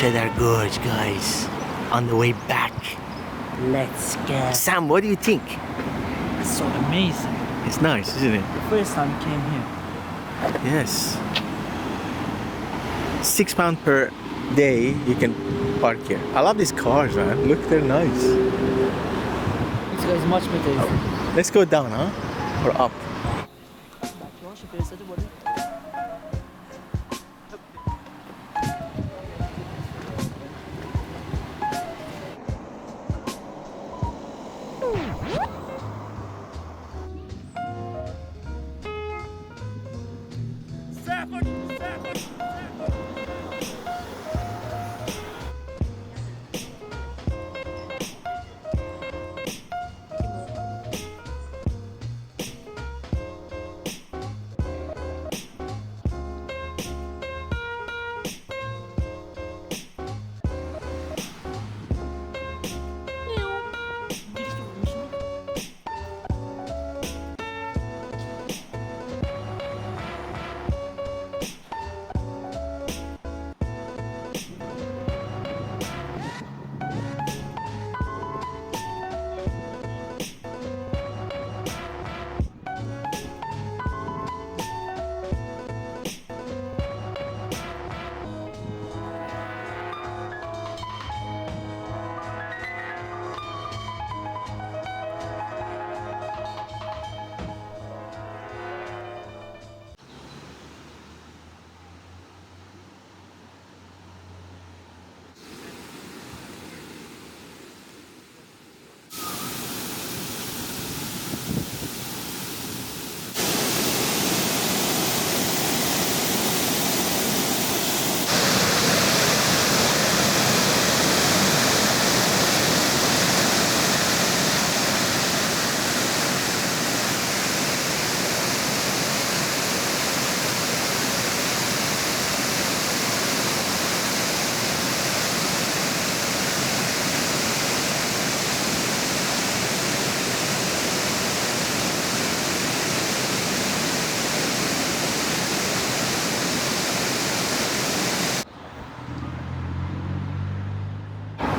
Cheddar Gorge, guys. On the way back. Let's go. Sam, what do you think? It's so amazing. It's nice, isn't it? The first time I came here. Yes. £6 per day you can park here. I love these cars, man. Look, they're nice. This guy is much better. Let's go down, huh? Or up?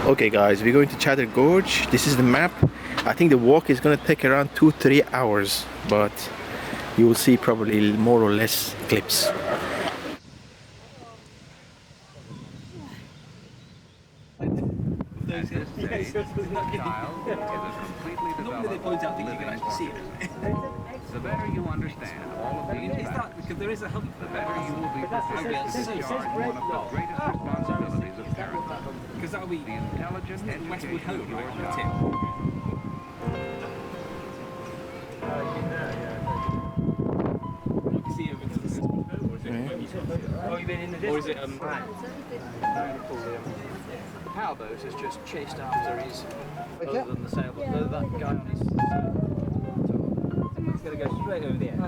Okay guys, we're going to Cheddar Gorge. This is the map. I think the walk is gonna take around 2-3 hours, but you will see probably more or less clips. At this stage, the child is a completely developed living organism. The better you understand all of these facts, the better you will be prepared to discharge one of the greatest responsibilities of parenthood, the intelligent education of your child. Or is it powerboat has just chased after his other than the sailboat. That guy on his he's gonna go straight over the edge.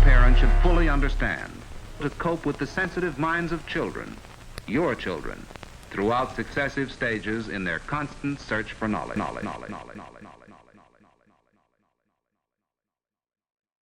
Parents should fully understand to cope with the sensitive minds of children, your children, throughout successive stages in their constant search for knowledge.